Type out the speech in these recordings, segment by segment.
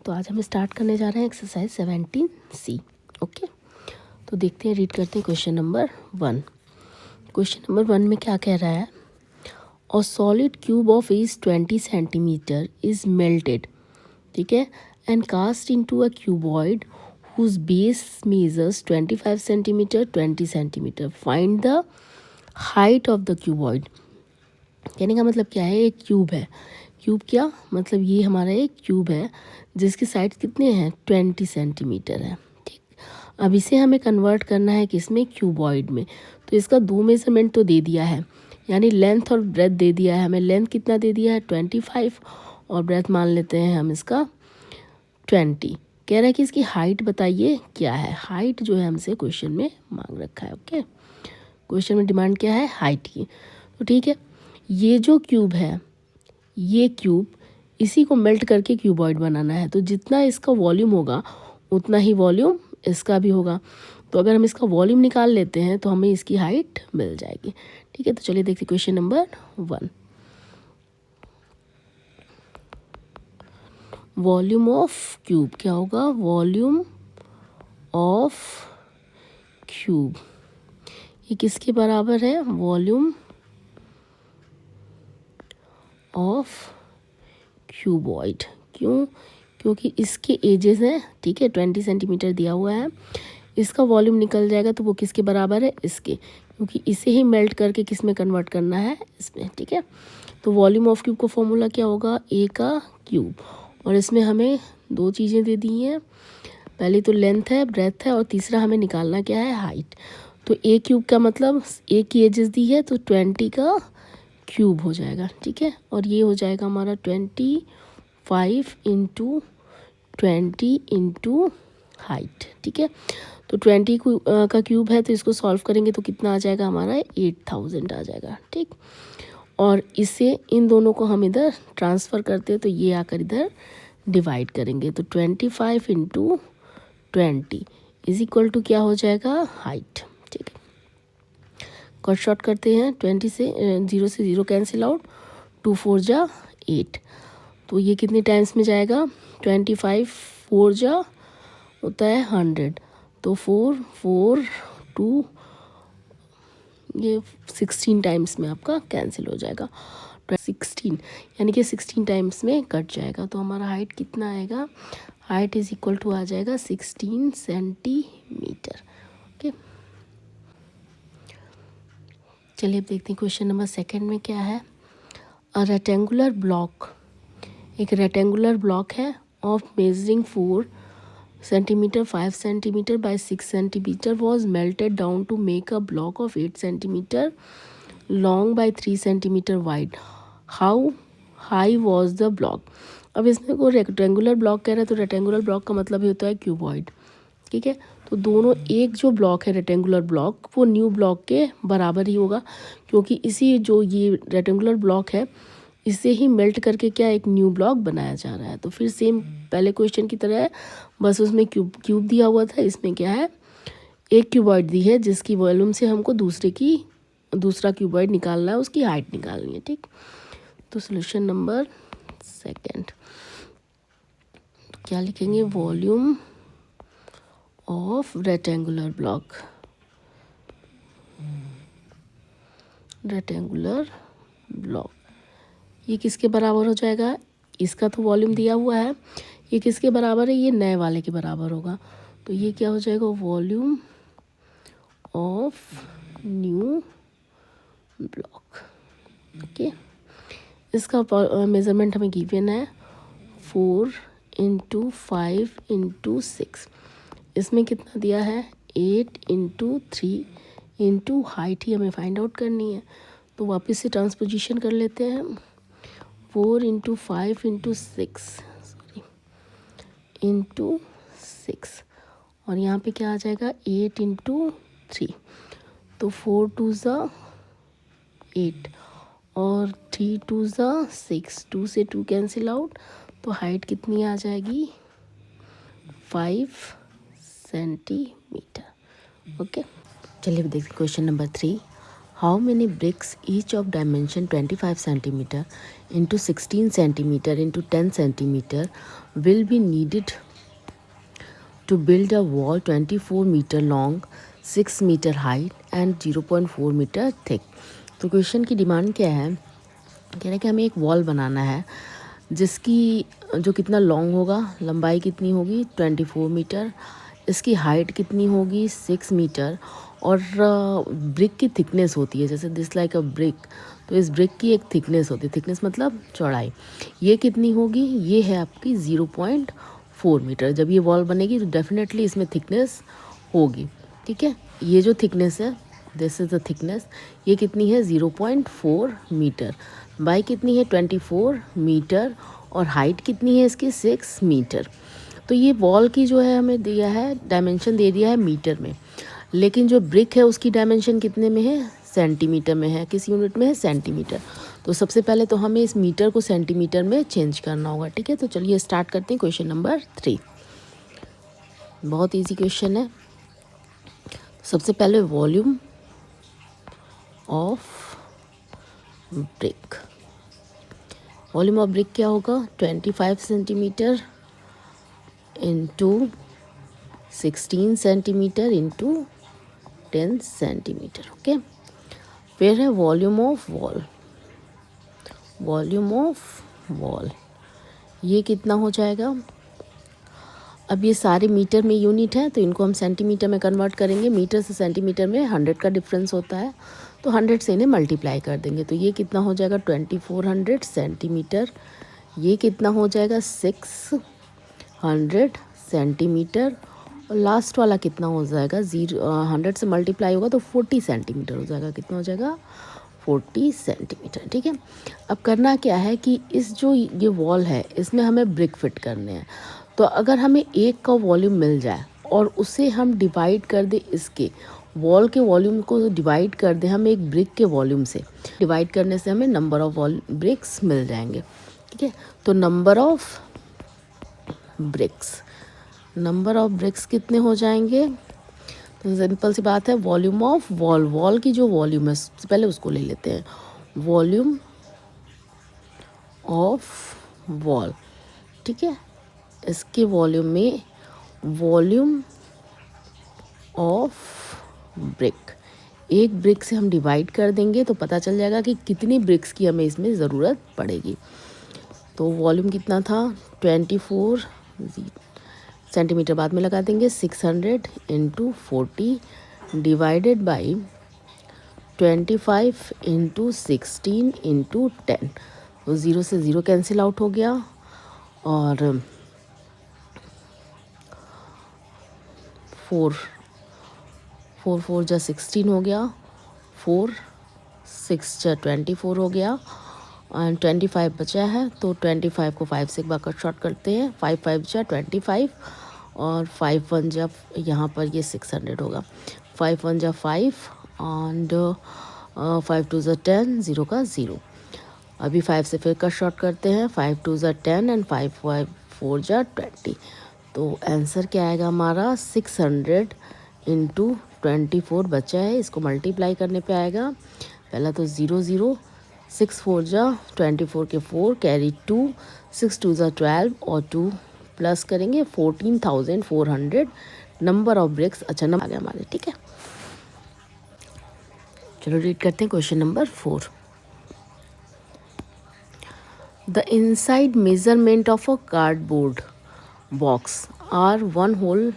तो आज हम स्टार्ट करने जा रहे हैं एक्सरसाइज 17C। ओके, तो देखते हैं, रीड करते हैं क्वेश्चन नंबर 1। क्वेश्चन नंबर 1 में क्या कह रहा है? A solid cube of edge 20 centimetre is melted, ठीक है, and cast into a cuboid whose base measures 25 centimetre 20 centimetre. Find the height of the cuboid. कहने का मतलब क्या है? एक क्यूब है। क्यूब क्या मतलब? ये हमारा एक क्यूब है जिसकी साइड कितने हैं? 20 सेंटीमीटर है। ठीक, अब इसे हमें कन्वर्ट करना है किसमें? क्यूबॉइड में। तो इसका दो मेजरमेंट तो दे दिया है, यानी लेंथ और ब्रेथ दे दिया है हमें। लेंथ कितना दे दिया है? 25, और ब्रेथ मान लेते हैं हम इसका 20। कह रहा है कि इसकी हाइट बताइए क्या है। हाइट जो है हमसे क्वेश्चन में मांग रखा है। ओके, क्वेश्चन में डिमांड क्या है? हाइट की। तो ठीक है, ये जो क्यूब है, ये क्यूब, इसी को मेल्ट करके क्यूबॉइड बनाना है। तो जितना इसका वॉल्यूम होगा उतना ही वॉल्यूम इसका भी होगा। तो अगर हम इसका वॉल्यूम निकाल लेते हैं तो हमें इसकी हाइट मिल जाएगी। ठीक है, तो चलिए देखते question number 1। Volume of cube क्या होगा? वॉल्यूम ऑफ क्यूब ये किसके बराबर है? Volume of cuboid. क्यों? क्योंकि इसके एजेस हैं, ठीक है, 20 सेंटीमीटर दिया हुआ है। इसका वॉल्यूम निकल जाएगा तो वो किसके बराबर है? इसके, क्योंकि इसे ही मेल्ट करके किस में कन्वर्ट करना है? इसमें। ठीक है, तो वॉल्यूम ऑफ क्यूब का फॉर्मूला क्या होगा? ए का क्यूब। और इसमें हमें दो चीज़ें दे दी हैं, पहली तो लेंथ है, ब्रेथ है, और तीसरा हमें निकालना क्या है? हाइट। तो ए क्यूब का मतलब ए की एजेस दी है तो 20 का क्यूब हो जाएगा। ठीक है, और ये हो जाएगा हमारा 25 इंटू 20 इंटू हाइट। ठीक है, तो 20 का क्यूब है तो इसको सॉल्व करेंगे तो कितना आ जाएगा हमारा? 8000 आ जाएगा। ठीक, और इसे इन दोनों को हम इधर ट्रांसफ़र करते हैं तो ये आकर इधर डिवाइड करेंगे। तो 25 इंटू 20 इज इक्वल टू क्या हो जाएगा? हाइट। ठीक है, कट शॉर्ट करते हैं, 20 से 0 से 0 कैंसिल आउट, 2 4 जा 8। तो ये कितने टाइम्स में जाएगा? 25 4 जा होता है 100, तो 4 4 2 ये 16 टाइम्स में आपका कैंसिल हो जाएगा। 16 यानी कि 16 टाइम्स में कट जाएगा। तो हमारा हाइट कितना आएगा? हाइट इज इक्वल टू आ जाएगा 16 सेंटीमीटर। ओके, चलिए अब देखते हैं क्वेश्चन नंबर 2 में क्या है। अ रेक्टेंगुलर ब्लॉक, एक रेक्टेंगुलर ब्लॉक है of measuring 4 centimetre 5 centimetre by 6 centimetre was melted down to make a block of 8 centimetre long by 3 centimetre wide. How high was the block? अब इसमें को rectangular block कह रहा है, तो rectangular block का मतलब ही होता है क्यूबॉइड। ठीक है, तो दोनों, एक जो ब्लॉक है रेक्टेंगुलर ब्लॉक, वो न्यू ब्लॉक के बराबर ही होगा, क्योंकि इसी जो ये रेक्टेंगुलर ब्लॉक है इसे ही मेल्ट करके क्या एक न्यू ब्लॉक बनाया जा रहा है। तो फिर सेम पहले क्वेश्चन की तरह है, बस उसमें क्यूब दिया हुआ था, इसमें क्या है? एक क्यूबॉइड दी है जिसकी वॉल्यूम से हमको दूसरा क्यूबॉइड निकालना है, उसकी हाइट निकालनी है। ठीक, तो सोल्यूशन नंबर 2 क्या लिखेंगे? Volume of rectangular block, rectangular block ये किसके बराबर हो जाएगा? इसका तो वॉल्यूम दिया हुआ है, ये किसके बराबर है? ये नए वाले के बराबर होगा। तो ये क्या हो जाएगा? Volume of new block. Okay, इसका मेज़रमेंट हमें गिवन है 4 इंटू 5 इंटू 6। इसमें कितना दिया है? 8 इंटू 3 इंटू हाइट ही हमें फाइंड आउट करनी है। तो वापस से ट्रांसपोजिशन कर लेते हैं। 4 इंटू 5 इंटू 6 सॉरी इंटू 6, और यहाँ पे क्या आ जाएगा? 8 इंटू 3। तो 4 2 ज़ा 8 और 3 2 ज़ा 6, 2 से 2 कैंसिल आउट, तो हाइट कितनी आ जाएगी? 5 सेंटीमीटर। ओके, चलिए अब देखते question number 3। How many bricks each of dimension 25 centimetre into 16 centimetre into 10 centimetre will be needed to build a wall 24 meter long, 6 meter height and 0.4 meter thick। तो question की demand क्या है, कह रहे हैं कि हमें एक वॉल बनाना है जिसकी जो कितना लॉन्ग होगा, लंबाई कितनी होगी 24 मीटर, इसकी हाइट कितनी होगी 6 मीटर और ब्रिक की थिकनेस होती है जैसे दिस लाइक अ ब्रिक, तो इस ब्रिक की एक थिकनेस होती है, थिकनेस मतलब चौड़ाई, ये कितनी होगी, ये है आपकी 0.4 मीटर। जब ये वॉल बनेगी तो डेफिनेटली इसमें थिकनेस होगी, ठीक है। ये जो थिकनेस है दिस इज़ द थिकनेस, ये कितनी है 0.4 मीटर, बाई कितनी है 24 मीटर और हाइट कितनी है इसकी 6 मीटर। तो ये वॉल की जो है हमें दिया है डायमेंशन दे दिया है मीटर में, लेकिन जो ब्रिक है उसकी डायमेंशन कितने में है, सेंटीमीटर में है, किस यूनिट में है सेंटीमीटर। तो सबसे पहले तो हमें इस मीटर को सेंटीमीटर में चेंज करना होगा, ठीक है। तो चलिए स्टार्ट करते हैं क्वेश्चन नंबर 3। बहुत इजी क्वेश्चन है। सबसे पहले volume of brick, volume of brick क्या होगा 25 centimetre into 16 centimetre into 10 centimetre, okay. फिर है volume of wall, volume of wall ये कितना हो जाएगा, अब ये सारे मीटर में यूनिट है तो इनको हम सेंटीमीटर में कन्वर्ट करेंगे, मीटर से सेंटीमीटर में 100 का डिफरेंस होता है, तो 100 से इन्हें मल्टीप्लाई कर देंगे, तो ये कितना हो जाएगा 2400 सेंटीमीटर, ये कितना हो जाएगा 600 सेंटीमीटर और लास्ट वाला कितना हो जाएगा 100 से मल्टीप्लाई होगा तो 40 सेंटीमीटर हो जाएगा, कितना हो जाएगा 40 सेंटीमीटर, ठीक है। अब करना क्या है कि इस जो ये वॉल है इसमें हमें ब्रिक फिट करने हैं, तो अगर हमें एक का वॉल्यूम मिल जाए और उसे हम डिवाइड कर दे, इसके वॉल के वॉल्यूम को डिवाइड कर दे हम एक ब्रिक के वॉल्यूम से, डिवाइड करने से हमें नंबर ऑफ ब्रिक्स मिल जाएंगे, ठीक है। तो number of BRICS, number of BRICS कितने हो जाएंगे, तो सिंपल सी बात है वॉल्यूम ऑफ वॉल, वॉल की जो वॉल्यूम है सबसे पहले उसको ले लेते हैं, वॉल्यूम ऑफ वॉल, ठीक है। इसके वॉल्यूम में वॉल्यूम ऑफ ब्रिक, एक ब्रिक से हम डिवाइड कर देंगे तो पता चल जाएगा कि कितनी ब्रिक्स की हमें इसमें ज़रूरत पड़ेगी। तो वॉल्यूम कितना था 24 सेंटीमीटर बाद में लगा देंगे, 600 into 40 divided by 25 into 16 into 10, तो 0 से 0 कैंसिल आउट हो गया और 4 जा 16 हो गया, 4 6 जा 24 हो गया और 25 बचा है, तो 25 को 5 से एक बार कट शॉर्ट करते हैं, 5 5 जा 25 और 5 1 जा यहाँ पर ये 600 होगा, 5 1 जा 5 एंड 5 2 जा 10, 0 का 0। अभी 5 से फिर कट शॉर्ट करते हैं, 5 2 जा 10 एंड 5 5 4 जा 20, तो आंसर क्या आएगा हमारा 600 इंटू 24 बचा है, इसको मल्टीप्लाई करने पे आएगा, पहला तो 0 0, 6 4 जा 24 के 4 कैरी 2, 6 2 जा 12 और 2 प्लस करेंगे 14,400 नंबर ऑफ ब्रिक्स, अच्छा नंबर आ गया हमारे, ठीक है। चलो रीड करते हैं question number 4। The inside measurement of a cardboard box are 1 whole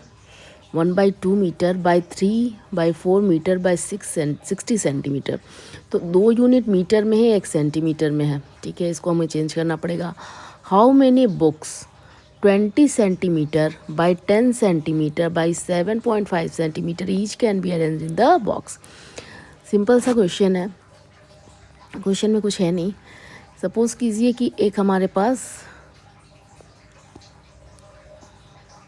1/2 metre by 3/4 metre by 60 centimetre, तो 2 यूनिट मीटर में है 1 सेंटीमीटर में है, ठीक है। इसको हमें चेंज करना पड़ेगा। How many books 20 centimetre by 10 centimetre by 7.5 centimetre each can be arrange in the box. Simple सा क्वेश्चन है, क्वेश्चन में कुछ है नहीं। सपोज़ कीजिए कि एक हमारे पास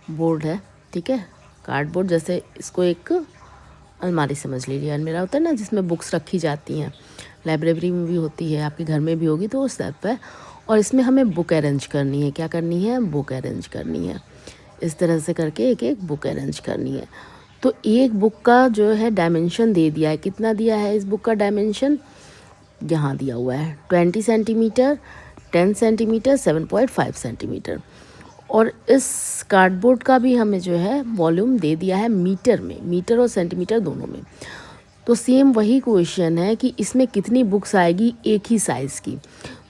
बोर्ड है, ठीक है, कार्डबोर्ड, जैसे इसको एक अलमारी समझ लीजिए, अलमीरा होता है ना जिसमें बुक्स रखी जाती हैं, लाइब्रेरी में भी होती है, आपके घर में भी होगी, तो उस टाइप पर, और इसमें हमें बुक अरेंज करनी है, क्या करनी है, बुक अरेंज करनी है, इस तरह से करके एक एक बुक अरेंज करनी है। तो एक बुक का जो है डायमेंशन दे दिया है, कितना दिया है इस बुक का डायमेंशन, यहाँ दिया हुआ है 20 सेंटीमीटर, 10 सेंटीमीटर, 7.5 सेंटीमीटर। और इस कार्डबोर्ड का भी हमें जो है वॉल्यूम दे दिया है मीटर में, मीटर और सेंटीमीटर दोनों में। तो सेम वही क्वेश्चन है कि इसमें कितनी बुक्स आएगी एक ही साइज़ की।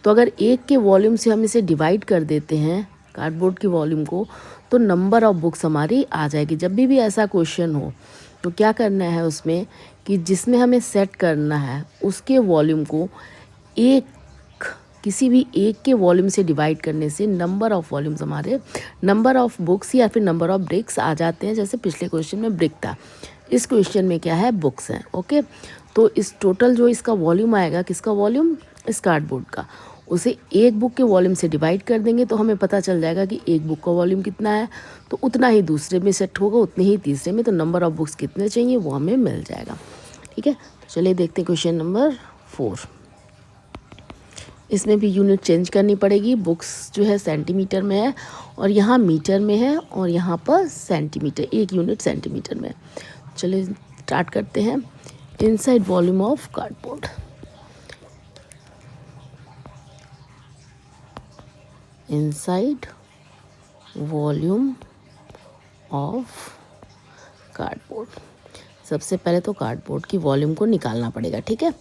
तो अगर एक के वॉल्यूम से हम इसे डिवाइड कर देते हैं कार्डबोर्ड की वॉल्यूम को, तो नंबर ऑफ़ बुक्स हमारी आ जाएगी। जब भी ऐसा क्वेश्चन हो तो क्या करना है उसमें कि जिसमें हमें सेट करना है उसके वॉल्यूम को एक किसी भी एक के वॉल्यूम से डिवाइड करने से नंबर ऑफ़ वॉल्यूम्स हमारे नंबर ऑफ़ बुक्स या फिर नंबर ऑफ़ ब्रिक्स आ जाते हैं। जैसे पिछले क्वेश्चन में ब्रिक था, इस क्वेश्चन में क्या है, बुक्स हैं। ओके, तो इस टोटल जो इसका वॉल्यूम आएगा, किसका वॉल्यूम, इस कार्डबोर्ड का, उसे एक बुक के वॉल्यूम से डिवाइड कर देंगे तो हमें पता चल जाएगा कि एक बुक का वॉल्यूम कितना है, तो उतना ही दूसरे में सेट होगा, उतने ही तीसरे में। तो नंबर ऑफ़ बुक्स कितने चाहिए वो हमें मिल जाएगा। ठीक है, तो चलिए देखते हैं क्वेश्चन नंबर 4। इसमें भी यूनिट चेंज करनी पड़ेगी। बुक्स जो है सेंटीमीटर में है और यहाँ मीटर में है और यहाँ पर सेंटीमीटर, एक यूनिट सेंटीमीटर में। चलिए स्टार्ट करते हैं। Inside volume of cardboard, inside volume of cardboard. सबसे पहले तो कार्डबोर्ड की वॉल्यूम को निकालना पड़ेगा। ठीक है,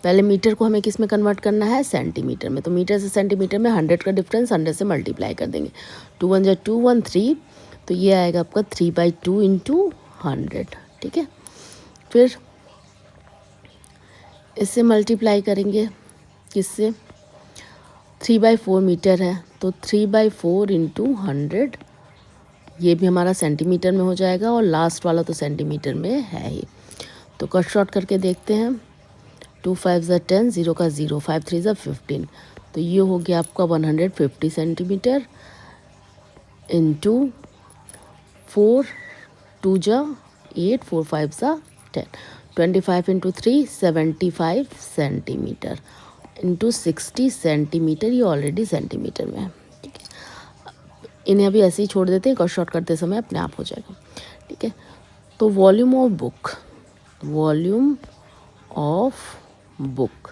पहले मीटर को हमें किस में कन्वर्ट करना है, सेंटीमीटर में। तो मीटर से सेंटीमीटर में 100 का डिफरेंस 100 से मल्टीप्लाई कर देंगे। 2 1 जा 2 1 3, तो ये आएगा आपका 3/2 इंटू 100। ठीक है, फिर इससे मल्टीप्लाई करेंगे किससे, 3/4 मीटर है तो 3/4 इंटू 100, ये भी हमारा सेंटीमीटर में हो जाएगा और लास्ट वाला तो सेंटीमीटर में है ही। तो कट शॉर्ट करके देखते हैं। 2 5 जा 10, 0 का 0, 5 3 जा 15, तो ये हो गया आपका 150 सेंटीमीटर इंटू 4 2 जा 8, 4 5 जा 10, 25 इंटू 3 75 सेंटीमीटर इंटू 60 सेंटीमीटर, ये ऑलरेडी सेंटीमीटर में है। ठीक है, इन्हें अभी ऐसे ही छोड़ देते हैं, कट शॉर्ट करते समय अपने आप हो जाएगा। ठीक है, तो volume of book, volume of book,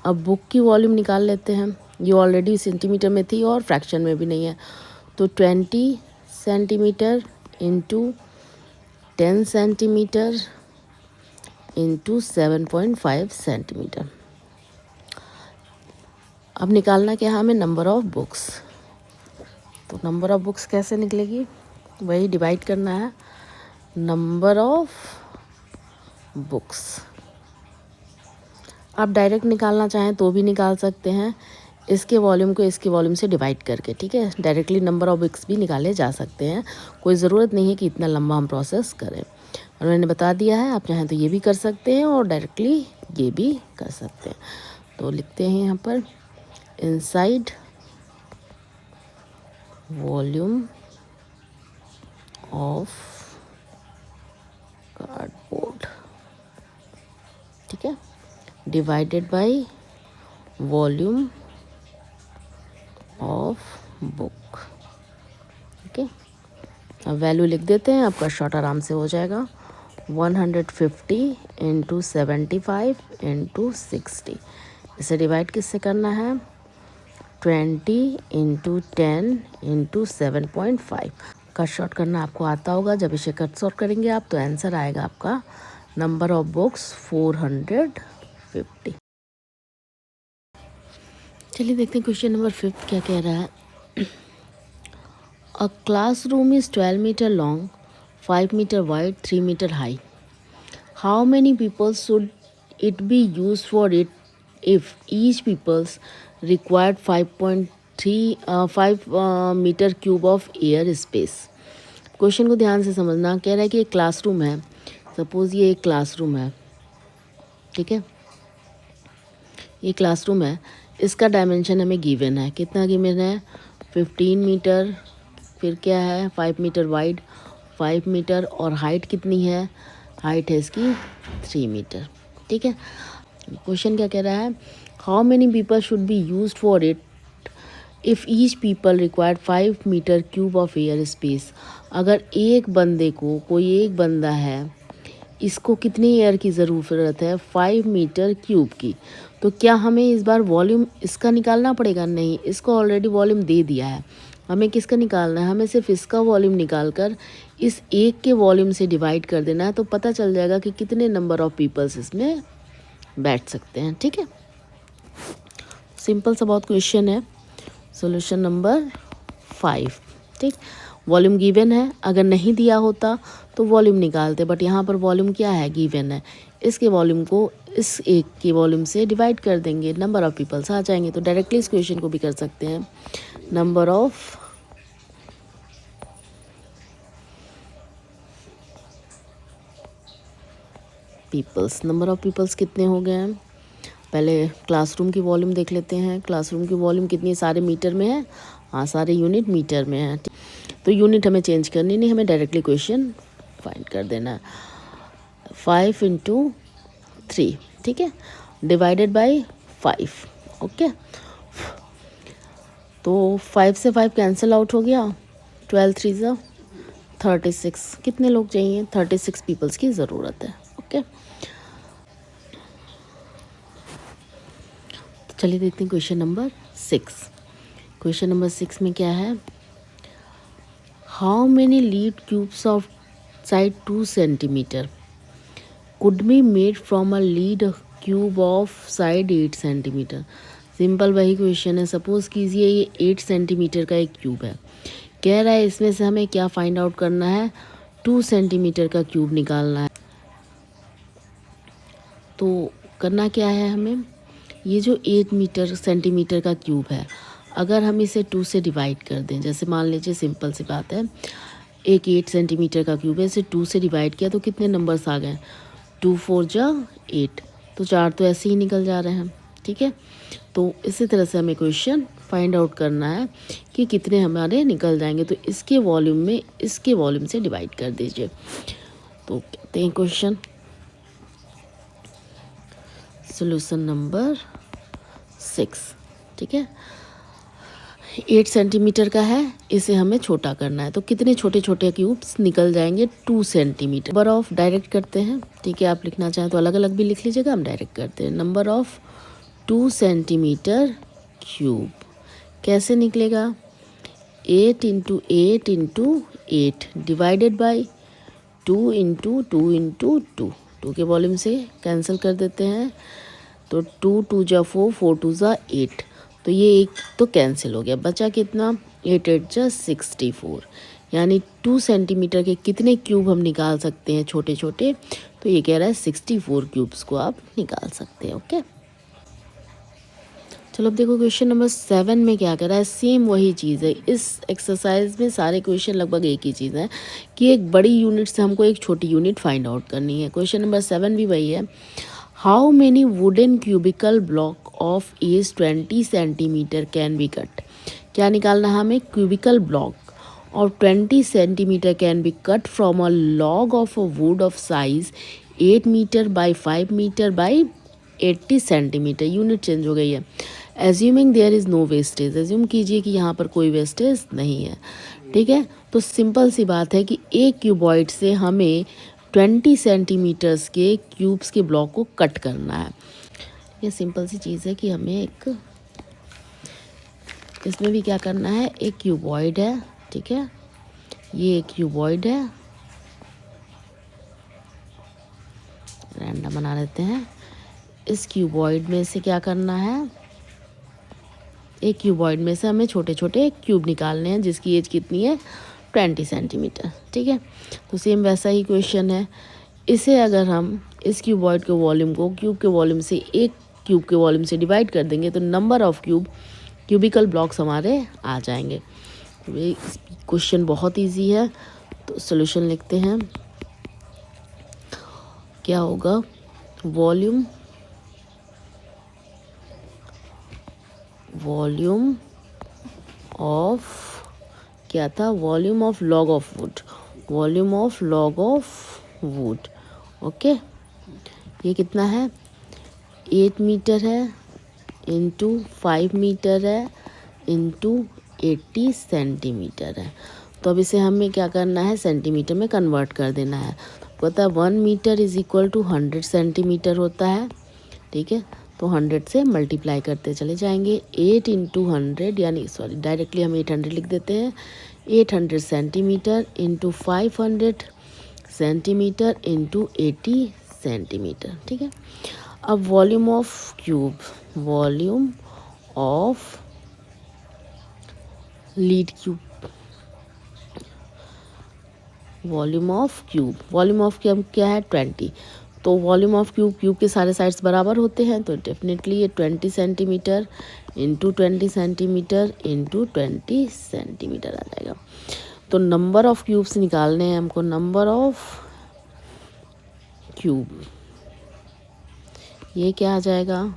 अब बुक की वॉल्यूम निकाल लेते हैं। ये ऑलरेडी सेंटीमीटर में थी और फ्रैक्शन में भी नहीं है, तो 20 centimetre into 10 centimetre into 7.5 centimetre. अब निकालना क्या है हमें, नंबर ऑफ़ बुक्स। तो नंबर ऑफ़ बुक्स कैसे निकलेगी, वही डिवाइड करना है नंबर ऑफ़ बुक्स। आप डायरेक्ट निकालना चाहें तो भी निकाल सकते हैं, इसके वॉल्यूम को इसके वॉल्यूम से डिवाइड करके। ठीक है, डायरेक्टली नंबर ऑफ़ बुक्स भी निकाले जा सकते हैं, कोई ज़रूरत नहीं है कि इतना लंबा हम प्रोसेस करें। और मैंने बता दिया है, आप चाहें तो ये भी कर सकते हैं और डायरेक्टली ये भी कर सकते हैं। तो लिखते हैं यहाँ पर इनसाइड वॉल्यूम ऑफ कार्डबोर्ड, ठीक है, divided by volume of book. Okay, अब वैल्यू लिख देते हैं, आपका शॉर्ट आराम से हो जाएगा। 150 इंटू 75 इंटू 60, इसे डिवाइड किससे करना है, 20 इंटू 10 इंटू 7.5। कट शॉर्ट करना आपको आता होगा, जब इसे कट शॉर्ट करेंगे आप तो आंसर आएगा आपका नंबर ऑफ बुक्स 450। चलिए देखते हैं क्वेश्चन नंबर 5 क्या कह रहा है। A classroom is 12 metre long, 5 metre wide, 3 metre high. How many people should it be used for it if each people's required 5 metre cube of air space? Question को ध्यान से समझना। कह रहा है कि एक क्लासरूम है, सपोज़ ये एक क्लासरूम है, ठीक है, ये क्लासरूम है, इसका डायमेंशन हमें गिवन है, कितना गिवन है, 15 मीटर, फिर क्या है 5 मीटर वाइड, 5 मीटर, और हाइट कितनी है, हाइट है इसकी 3 मीटर। ठीक है, क्वेश्चन क्या कह रहा है, how many people should be used for it if each people required 5 metre cube of air space, अगर एक बंदे को, कोई एक बंदा है, इसको कितनी एयर की ज़रूरत है, 5 मीटर क्यूब की, तो क्या हमें इस बार वॉल्यूम इसका निकालना पड़ेगा? नहीं, इसको ऑलरेडी वॉल्यूम दे दिया है। हमें किसका निकालना है? हमें सिर्फ इसका वॉल्यूम निकाल कर इस एक के वॉल्यूम से डिवाइड कर देना है, तो पता चल जाएगा कि कितने नंबर ऑफ पीपल्स इसमें बैठ सकते हैं। ठीक है, सिंपल सा बहुत क्वेश्चन है। Solution number 5। ठीक, वॉल्यूम गिवन है, अगर नहीं दिया होता तो वॉल्यूम निकालते, बट यहाँ पर वॉल्यूम क्या है, गिवन है। इसके वॉल्यूम को इस एक के वॉल्यूम से डिवाइड कर देंगे, नंबर ऑफ पीपल्स आ जाएंगे। तो डायरेक्टली इस क्वेश्चन को भी कर सकते हैं, number of peoples, number of peoples कितने हो गए हैं। पहले क्लासरूम की वॉल्यूम देख लेते हैं। क्लासरूम की वॉल्यूम कितनी, सारे मीटर में है? हाँ, सारे यूनिट मीटर में है। तो यूनिट हमें चेंज करनी नहीं, हमें डायरेक्टली क्वेश्चन फाइंड कर देना है। 5 × 3, ठीक है, डिवाइडेड बाई 5। ओके, तो 5 से 5 कैंसिल आउट हो गया, 12 3 36। कितने लोग चाहिए? 36 पीपल्स की ज़रूरत है। ओके, तो चलिए देखते हैं क्वेश्चन नंबर 6। क्वेश्चन नंबर 6 में क्या है, how many lead cubes of side 2 centimetre could be made from a lead cube of side 8 centimetre. Simple वही क्वेश्चन है। सपोज कीजिए ये 8 सेंटीमीटर का एक क्यूब है, कह रहा है इसमें से हमें क्या फाइंड आउट करना है, 2 सेंटीमीटर का क्यूब निकालना है। तो करना क्या है हमें, ये जो 8 सेंटीमीटर का क्यूब है, अगर हम इसे 2 से डिवाइड कर दें, जैसे मान लीजिए सिंपल सी बात है, एक 8 सेंटीमीटर का क्यूब है, इसे 2 से डिवाइड किया तो कितने नंबर्स आ गए, 2 4 जा 8, तो 4 तो ऐसे ही निकल जा रहे हैं। ठीक है, तो इसी तरह से हमें क्वेश्चन फाइंड आउट करना है कि कितने हमारे निकल जाएंगे। तो इसके वॉल्यूम में इसके वॉल्यूम से डिवाइड कर दीजिए। तो कहते हैं क्वेश्चन, सॉल्यूशन नंबर 6। ठीक है, 8 सेंटीमीटर का है, इसे हमें छोटा करना है, तो कितने छोटे छोटे क्यूब्स निकल जाएंगे, 2 सेंटीमीटर। नंबर ऑफ डायरेक्ट करते हैं। ठीक है, आप लिखना चाहें तो अलग अलग भी लिख लीजिएगा, हम डायरेक्ट करते हैं। नंबर ऑफ 2 सेंटीमीटर क्यूब कैसे निकलेगा, 8 × 8 × 8 डिवाइडेड बाई 2 × 2 × 2। 2 के वॉल्यूम से कैंसिल कर देते हैं, तो 2 2 जा 4, 4 2 जा 8, तो ये एक तो कैंसिल हो गया, बचा कितना, 8 8 जा 64। यानी 2 सेंटीमीटर के कितने क्यूब हम निकाल सकते हैं छोटे छोटे, तो ये कह रहा है 64 क्यूब्स को आप निकाल सकते हैं। ओके, चलो अब देखो क्वेश्चन नंबर 7 में क्या कर रहा है, सेम वही चीज़ है। इस एक्सरसाइज में सारे क्वेश्चन लगभग एक ही चीज़ है कि एक बड़ी यूनिट से हमको एक छोटी यूनिट फाइंड आउट करनी है। क्वेश्चन नंबर 7 भी वही है, how many wooden cubical block of edge 20 centimetre can be cut. क्या निकालना है हमें, cubical block of 20 centimetre can be cut from a log of a wood of size 8 metre by 5 metre by 80 centimetre. Unit change हो गई है। Assuming there is no wastage, assume कीजिए कि यहाँ पर कोई वेस्टेज नहीं है। ठीक है, तो सिंपल सी बात है कि एक क्यूबॉइड से हमें 20 सेंटीमीटर्स के क्यूब्स के ब्लॉक को कट करना है। ये सिंपल सी चीज़ है कि हमें एक, इसमें भी क्या करना है, एक क्यूबॉइड है। ठीक है, ये एक क्यूबॉइड है, रैंडम बना लेते हैं। इस क्यूबॉइड में से क्या करना है, एक क्यूबॉइड में से हमें छोटे छोटे क्यूब निकालने हैं जिसकी एज कितनी है, 20 सेंटीमीटर। ठीक है, तो सेम वैसा ही क्वेश्चन है। इसे अगर हम इस क्यूबॉइड के वॉल्यूम को क्यूब के वॉल्यूम से एक क्यूब के वॉल्यूम से डिवाइड कर देंगे तो नंबर ऑफ क्यूबिकल ब्लॉक्स हमारे आ जाएंगे। क्वेश्चन बहुत इजी है, तो सॉल्यूशन लिखते हैं। क्या होगा, वॉल्यूम ऑफ, क्या था, volume of log of would, volume of log of would. Okay, ये कितना है, 8 मीटर है इंटू 5 मीटर है इंटू 80 सेंटीमीटर है। तो अब इसे हमें क्या करना है, सेंटीमीटर में कन्वर्ट कर देना है। पता है 1 metre is equal to 100 centimetre होता है, ठीक है। तो 100 से मल्टीप्लाई करते चले जाएंगे। 8 इंटू 100 यानी सॉरी डायरेक्टली हम 800 लिख देते हैं। 800 centimetre into 500 centimetre into 80 centimetre, ठीक है। अब volume of cube, volume of lead cube, volume of cube क्या है 20। तो वॉल्यूम ऑफ क्यूब के सारे साइड्स बराबर होते हैं, तो डेफिनेटली ये 20 centimetre into 20 centimetre into 20 centimetre आ जाएगा। तो नंबर ऑफ क्यूब्स निकालने हैं हमको, नंबर ऑफ क्यूब ये क्या आ जाएगा,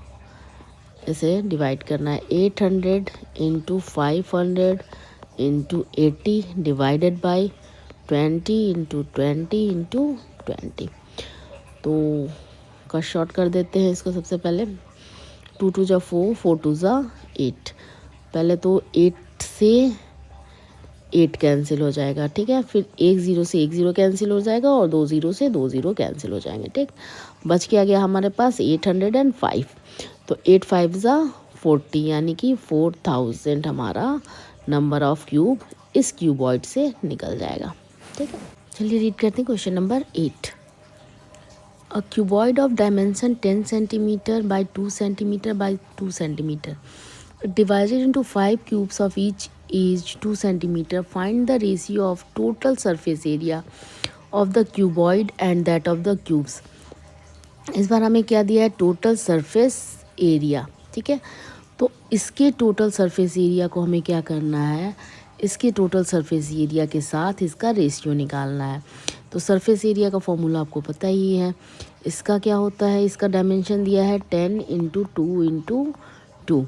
इसे डिवाइड करना है। 800 into 500 into 80 divided by 20 into 20 into 20। तो कट शॉर्ट कर देते हैं इसको। सबसे पहले 2 2 जा 4, 4 2 जा 8। पहले तो 8 से 8 कैंसिल हो जाएगा, ठीक है। फिर 1 0 से 1 0 कैंसिल हो जाएगा और 2 0 से 2 0 कैंसिल हो जाएंगे, ठीक। बच के आ गया हमारे पास 805। तो 8 5 जा 40 यानी कि 4000 हमारा नंबर ऑफ क्यूब इस क्यूबॉइड से निकल जाएगा, ठीक है। चलिए रीड करते हैं question number 8। A cuboid of dimension 10 centimetre by 2 centimetre by 2 centimetre divided into 5 cubes of each is 2 centimeter. Find the ratio of total surface area of the cuboid and that of the cubes. इस बार हमें क्या दिया है, total surface area, ठीक है। तो इसके total surface area को हमें क्या करना है, इसके टोटल सरफेस एरिया के साथ इसका रेशियो निकालना है। तो सरफेस एरिया का फॉर्मूला आपको पता ही है। इसका क्या होता है, इसका डायमेंशन दिया है 10 इंटू 2 इंटू 2,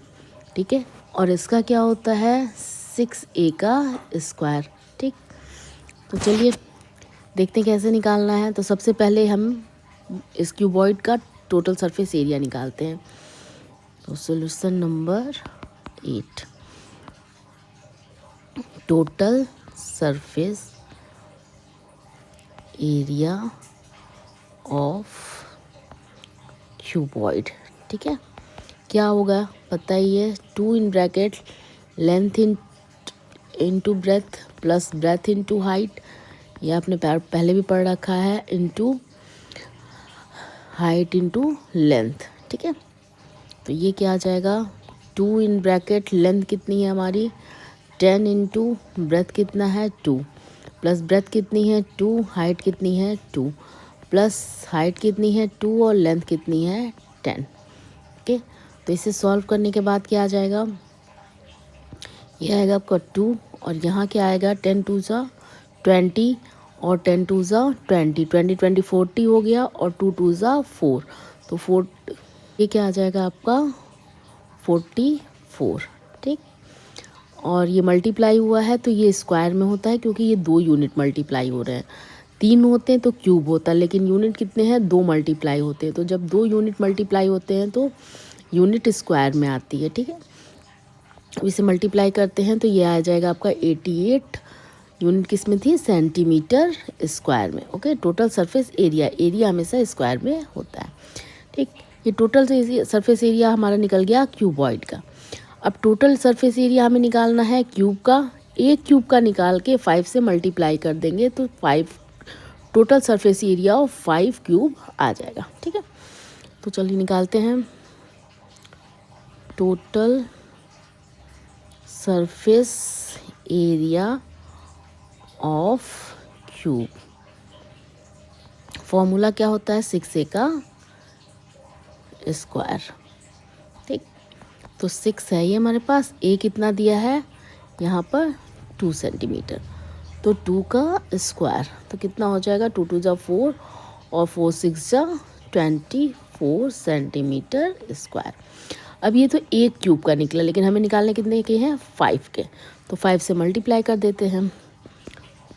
ठीक है। और इसका क्या होता है 6a का स्क्वायर, ठीक। तो चलिए देखते हैं कैसे निकालना है। तो सबसे पहले हम इस क्यूबॉइड का टोटल सरफेस एरिया निकालते हैं। तो solution number 8, total surface area of cuboid, ठीक है। क्या होगा पता ही है, 2 in bracket length into breadth plus breadth into height, यह आपने पहले भी पढ़ रखा है, इंटू हाइट इंटू लेंथ, ठीक है। तो ये क्या आ जाएगा, 2 इन ब्रैकेट लेंथ कितनी है हमारी 10 इंटू ब्रेथ कितना है 2 प्लस ब्रेथ कितनी है 2, हाइट कितनी है 2 प्लस हाइट कितनी है 2 और लेंथ कितनी है 10, ओके। तो इसे सॉल्व करने के बाद क्या आ जाएगा, ये आएगा आपका 2 और यहाँ क्या आएगा 10 2 ज़ा 20 और 10 2 ज़ा 20, 20 20 40 हो गया और 2 2 ज़ा 4, तो 4 ये क्या आ जाएगा आपका 44, ठीक। और ये मल्टीप्लाई हुआ है तो ये स्क्वायर में होता है क्योंकि ये 2 यूनिट मल्टीप्लाई हो रहे हैं। 3 होते हैं तो क्यूब होता है, लेकिन यूनिट कितने हैं 2 मल्टीप्लाई होते हैं। तो जब 2 यूनिट मल्टीप्लाई होते हैं तो यूनिट स्क्वायर में आती है, ठीक है। इसे मल्टीप्लाई करते हैं तो ये आ जाएगा आपका 88 यूनिट किस में थी, सेंटीमीटर स्क्वायर में, ओके। टोटल सरफेस एरिया हमेशा स्क्वायर में होता है, ठीक। ये टोटल सरफेस एरिया हमारा निकल गया क्यूबॉइड का। अब टोटल सरफेस एरिया हमें निकालना है क्यूब का। एक क्यूब का निकाल के 5 से मल्टीप्लाई कर देंगे तो 5 total surface area of 5 cube आ जाएगा, ठीक है। तो चलिए निकालते हैं total surface area of cube. Formula क्या होता है 6a का स्क्वायर, ठीक। तो 6 है ये हमारे पास, a कितना दिया है यहाँ पर 2 सेंटीमीटर, तो 2 का स्क्वायर तो कितना हो जाएगा 2 2 जा 4 और 4 6 जा 24 सेंटीमीटर स्क्वायर। अब ये तो एक क्यूब का निकला, लेकिन हमें निकालने कितने के हैं 5 के, तो 5 से मल्टीप्लाई कर देते हैं।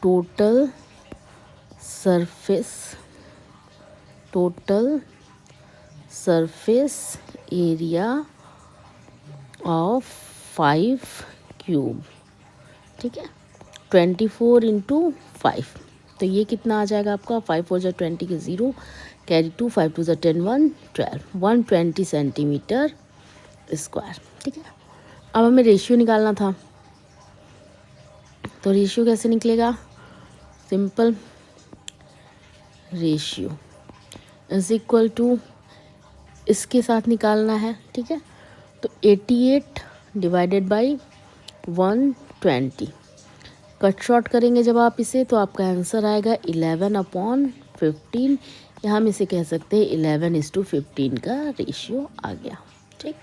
Total surface area of 5 cube, ठीक है। 24 इंटू 5, तो ये कितना आ जाएगा आपका, 5 4 20 के 0, कैरी 2, 5 2 10 1 12, 120 सेंटीमीटर स्क्वायर, ठीक है। अब हमें रेशियो निकालना था, तो रेशियो कैसे निकलेगा, simple, ratio is equal to, इसके साथ निकालना है, ठीक है। तो 88 डिवाइडेड बाई 120, कट शॉर्ट करेंगे जब आप इसे, तो आपका आंसर आएगा 11/15, या हम इसे कह सकते हैं 11:15 का रेशियो आ गया, ठीक।